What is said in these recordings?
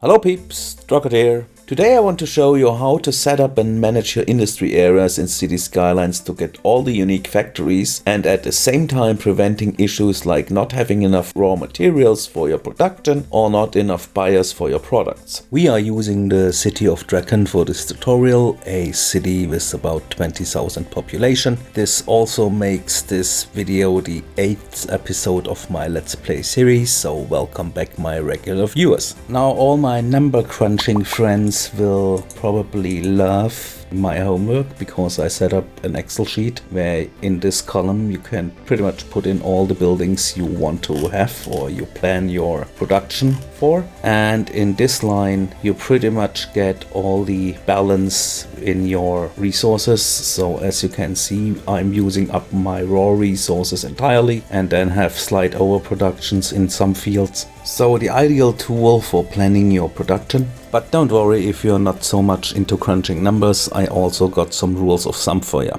Hello peeps, drakken here. Today I want to show you how to set up and manage your industry areas in City Skylines to get all the unique factories and at the same time preventing issues like not having enough raw materials for your production or not enough buyers for your products. We are using the city of Drakken for this tutorial, a city with about 20,000 population. This also makes this video the 8th episode of my Let's Play series, so welcome back my regular viewers. Now all my number crunching friends will probably love my homework because I set up an Excel sheet where in this column you can pretty much put in all the buildings you want to have or you plan your production for, and in this line you pretty much get all the balance in your resources. So as you can see, I'm using up my raw resources entirely and then have slight overproductions in some fields. So the ideal tool for planning your production. But don't worry if you're not so much into crunching numbers, I also got some rules of thumb for you.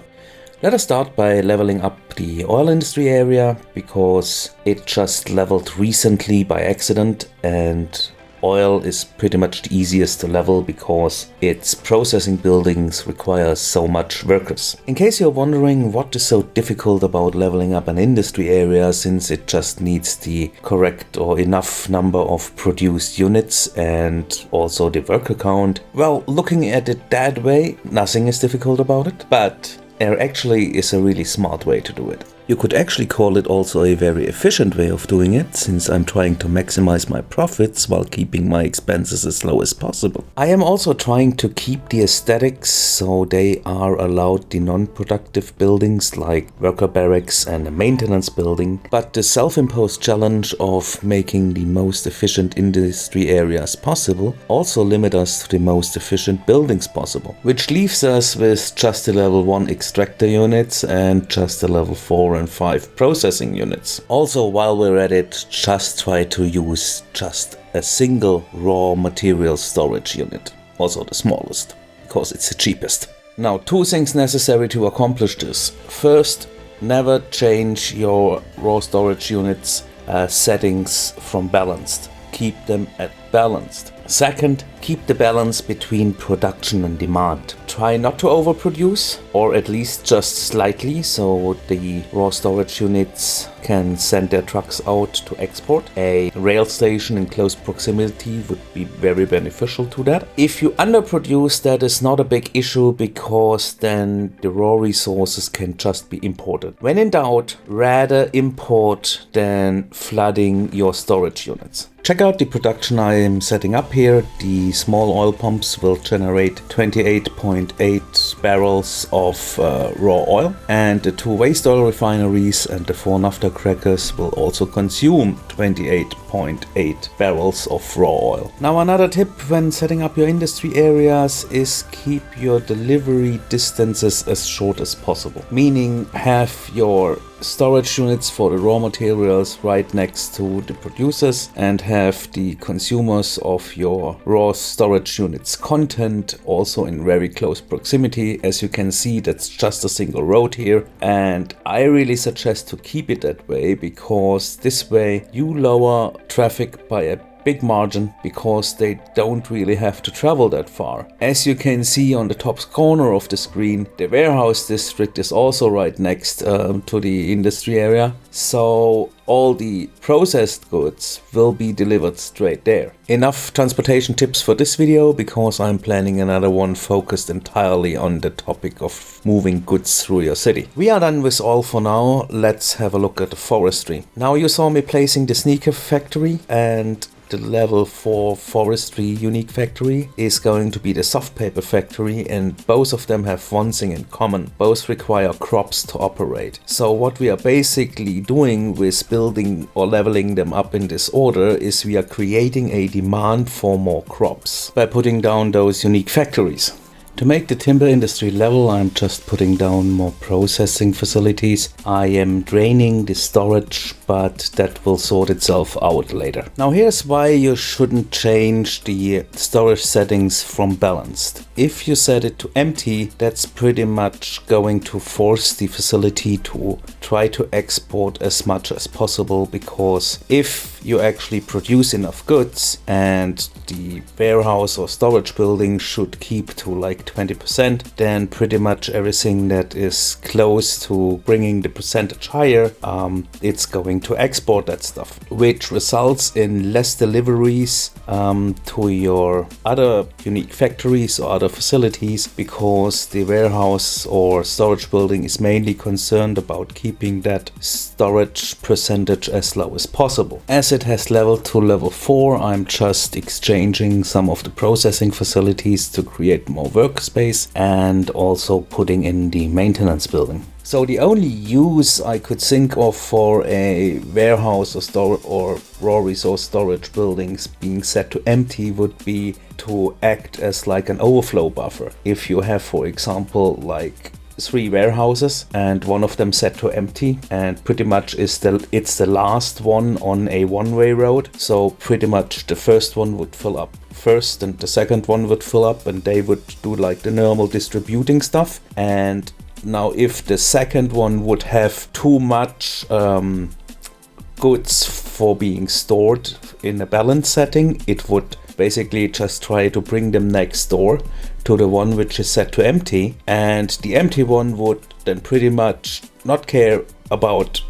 Let us start by leveling up the oil industry area because it just leveled recently by accident, and oil is pretty much the easiest to level because its processing buildings require so much workers. In case you're wondering what is so difficult about leveling up an industry area since it just needs the correct or enough number of produced units and also the worker count, well, looking at it that way, nothing is difficult about it, but there actually is a really smart way to do it. You could actually call it also a very efficient way of doing it, since I'm trying to maximize my profits while keeping my expenses as low as possible. I am also trying to keep the aesthetics so they are allowed the non-productive buildings like worker barracks and a maintenance building, but the self-imposed challenge of making the most efficient industry areas possible also limit us to the most efficient buildings possible, which leaves us with just the level 1 extractor units and just the level 4 and 5 processing units. Also, while we're at it, just try to use just a single raw material storage unit, also the smallest, because it's the cheapest. Now, 2 things necessary to accomplish this. First, never change your raw storage units settings from balanced. Keep them at balanced. Second, keep the balance between production and demand. Try not to overproduce, or at least just slightly, so the raw storage units can send their trucks out to export. A rail station in close proximity would be very beneficial to that. If you underproduce, that is not a big issue because then the raw resources can just be imported. When in doubt, rather import than flooding your storage units. Check out the production I am setting up here. The small oil pumps will generate 28.8 barrels of raw oil, and the 2 waste oil refineries and the 4 naphtha crackers will also consume 28.8 barrels of raw oil. Now, another tip when setting up your industry areas is keep your delivery distances as short as possible, meaning have your storage units for the raw materials right next to the producers and have the consumers of your raw storage units content also in very close proximity. As you can see, that's just a single road here, and I really suggest to keep it that way because this way you lower traffic by a big margin because they don't really have to travel that far. As you can see on the top corner of the screen, the warehouse district is also right next to the industry area, so all the processed goods will be delivered straight there. Enough transportation tips for this video because I'm planning another one focused entirely on the topic of moving goods through your city. We are done with all for now. Let's have a look at the forestry. Now, you saw me placing the sneaker factory, and the level 4 forestry unique factory is going to be the soft paper factory, and both of them have one thing in common. Both require crops to operate. So what we are basically doing with building or leveling them up in this order is we are creating a demand for more crops by putting down those unique factories. To make the timber industry level, I'm just putting down more processing facilities. I am draining the storage, but that will sort itself out later. Now here's why you shouldn't change the storage settings from balanced. If you set it to empty, that's pretty much going to force the facility to try to export as much as possible, because if you actually produce enough goods and the warehouse or storage building should keep to like 20%, then pretty much everything that is close to bringing the percentage higher, it's going to export that stuff, which results in less deliveries to your other unique factories or other facilities, because the warehouse or storage building is mainly concerned about keeping that storage percentage as low as possible. As it has leveled to level 4, I'm just exchanging some of the processing facilities to create more workspace and also putting in the maintenance building. So the only use I could think of for a warehouse or raw resource storage buildings being set to empty would be to act as like an overflow buffer. If you have, for example, like 3 warehouses and one of them set to empty, and pretty much it's the last one on a one-way road, so pretty much the first one would fill up first and the second one would fill up, and they would do like the normal distributing stuff. And now if the second one would have too much goods for being stored in a balance setting, it would basically just try to bring them next door to the one which is set to empty, and the empty one would then pretty much not care about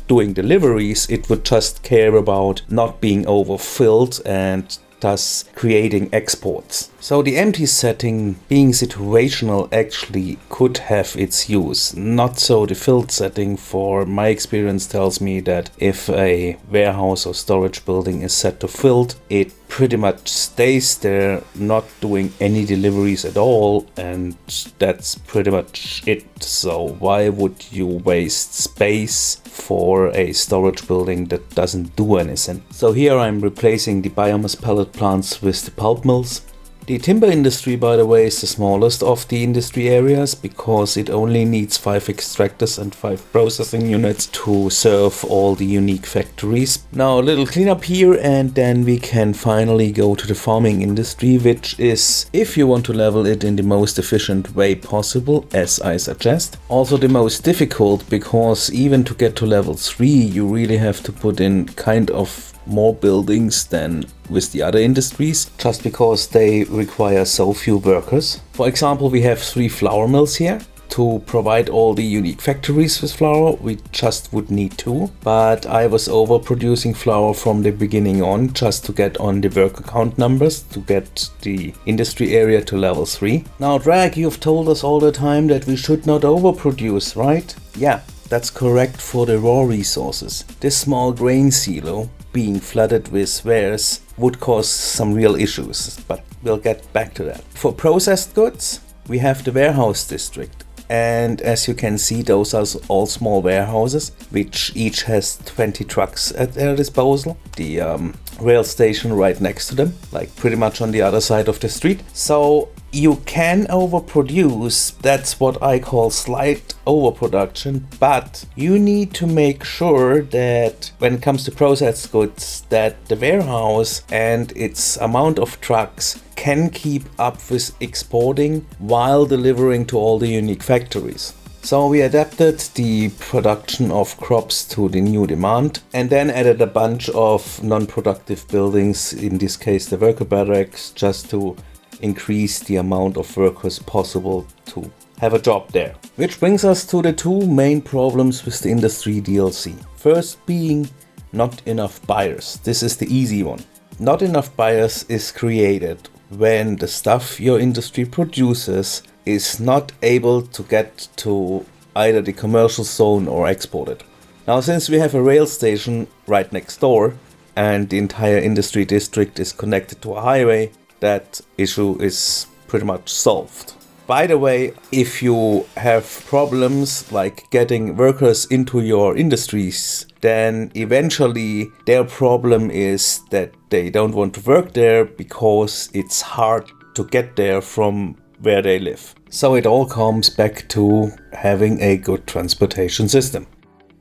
doing deliveries. It would just care about not being overfilled and thus creating exports. So the empty setting, being situational, actually could have its use. Not so the filled setting. For my experience tells me that if a warehouse or storage building is set to filled, it pretty much stays there, not doing any deliveries at all, and that's pretty much it. So why would you waste space for a storage building that doesn't do anything? So here I'm replacing the biomass pellet plants with the pulp mills. The timber industry, by the way, is the smallest of the industry areas because it only needs 5 extractors and 5 processing units to serve all the unique factories. Now a little cleanup here and then we can finally go to the farming industry, which is, if you want to level it in the most efficient way possible, as I suggest, also the most difficult, because even to get to level 3 you really have to put in kind of more buildings than with the other industries, just because they require so few workers. For example, we have 3 flour mills here. To provide all the unique factories with flour, we just would need 2, but I was overproducing flour from the beginning on just to get on the worker count numbers to get the industry area to level 3. Now Drag, you've told us all the time that we should not overproduce, right? Yeah, that's correct for the raw resources. This small grain silo being flooded with wares would cause some real issues, but we'll get back to that. For processed goods, we have the warehouse district, and as you can see, those are all small warehouses which each has 20 trucks at their disposal. The rail station right next to them, like pretty much on the other side of the street. So you can overproduce, that's what I call slight overproduction, but you need to make sure that when it comes to processed goods, that the warehouse and its amount of trucks can keep up with exporting while delivering to all the unique factories. So we adapted the production of crops to the new demand and then added a bunch of non-productive buildings, in this case the worker barracks, just to increase the amount of workers possible to have a job there. Which brings us to the 2 main problems with the industry DLC. First being not enough buyers. This is the easy one. Not enough buyers is created when the stuff your industry produces is not able to get to either the commercial zone or exported. Now, since we have a rail station right next door and the entire industry district is connected to a highway, that issue is pretty much solved. By the way, if you have problems like getting workers into your industries, then eventually their problem is that they don't want to work there because it's hard to get there from where they live. So it all comes back to having a good transportation system.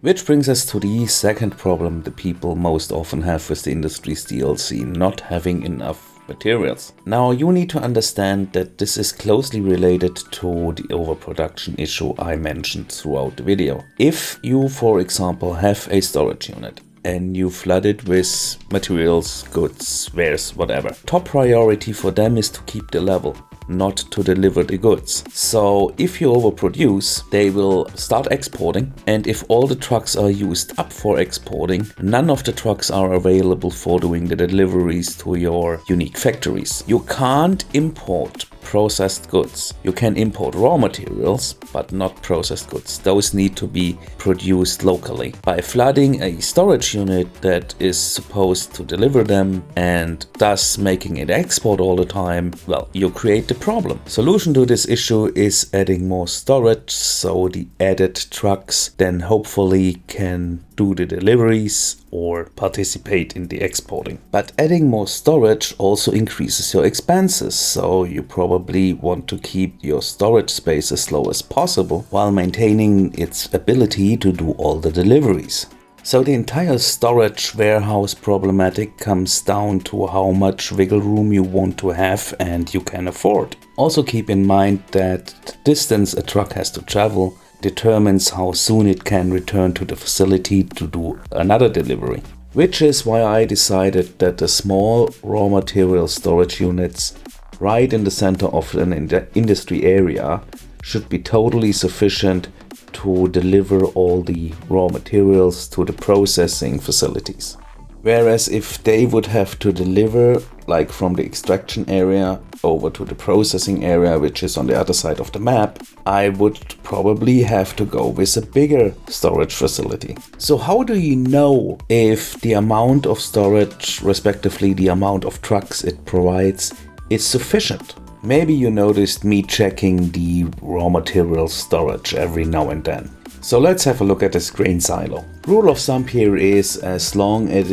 Which brings us to the second problem the people most often have with the industry's DLC, not having enough materials. Now you need to understand that this is closely related to the overproduction issue I mentioned throughout the video. If you, for example, have a storage unit and you flood it with materials, goods, wares, whatever, top priority for them is to keep the level, not to deliver the goods. So if you overproduce, they will start exporting, and if all the trucks are used up for exporting, none of the trucks are available for doing the deliveries to your unique factories. You can't import processed goods. You can import raw materials, but not processed goods. Those need to be produced locally. By flooding a storage unit that is supposed to deliver them and thus making it export all the time, well, you create the problem. Solution to this issue is adding more storage, so the added trucks then hopefully can do the deliveries or participate in the exporting. But adding more storage also increases your expenses, so you probably want to keep your storage space as low as possible while maintaining its ability to do all the deliveries. So the entire storage warehouse problematic comes down to how much wiggle room you want to have and you can afford. Also keep in mind that the distance a truck has to travel determines how soon it can return to the facility to do another delivery. Which is why I decided that the small raw material storage units right in the center of an industry area should be totally sufficient to deliver all the raw materials to the processing facilities. Whereas if they would have to deliver, like from the extraction area over to the processing area, which is on the other side of the map, I would probably have to go with a bigger storage facility. So how do you know if the amount of storage, respectively the amount of trucks it provides, is sufficient? Maybe you noticed me checking the raw material storage every now and then. So let's have a look at this grain silo. Rule of thumb here is as long as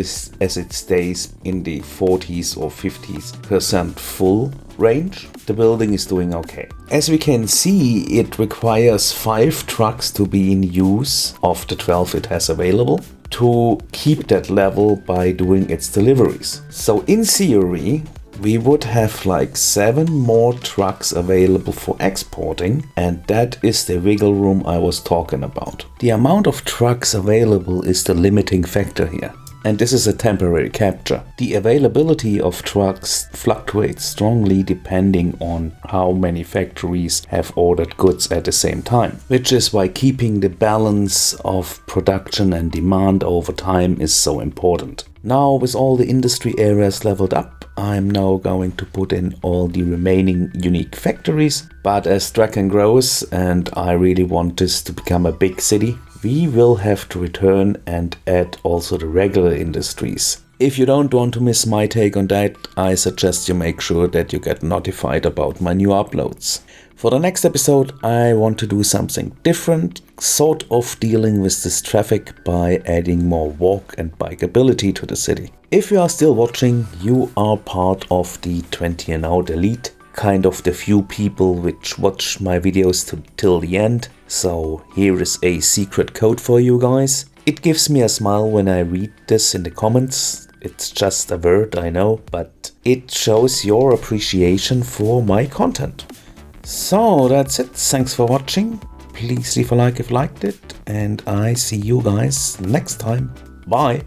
it stays in the 40s or 50% full range, the building is doing okay. As we can see, it requires 5 trucks to be in use of the 12 it has available to keep that level by doing its deliveries. So in theory, we would have like 7 more trucks available for exporting, and that is the wiggle room I was talking about. The amount of trucks available is the limiting factor here, and this is a temporary capture. The availability of trucks fluctuates strongly depending on how many factories have ordered goods at the same time, which is why keeping the balance of production and demand over time is so important. Now, with all the industry areas leveled up, I'm now going to put in all the remaining unique factories, but as Drakken grows and I really want this to become a big city, we will have to return and add also the regular industries. If you don't want to miss my take on that, I suggest you make sure that you get notified about my new uploads. For the next episode, I want to do something different, sort of dealing with this traffic by adding more walk and bikeability to the city. If you are still watching, you are part of the 20 and out elite, kind of the few people which watch my videos till the end. So here is a secret code for you guys. It gives me a smile when I read this in the comments. It's just a word, I know, but it shows your appreciation for my content. So that's it. Thanks for watching. Please leave a like if you liked it, and I see you guys next time. Bye.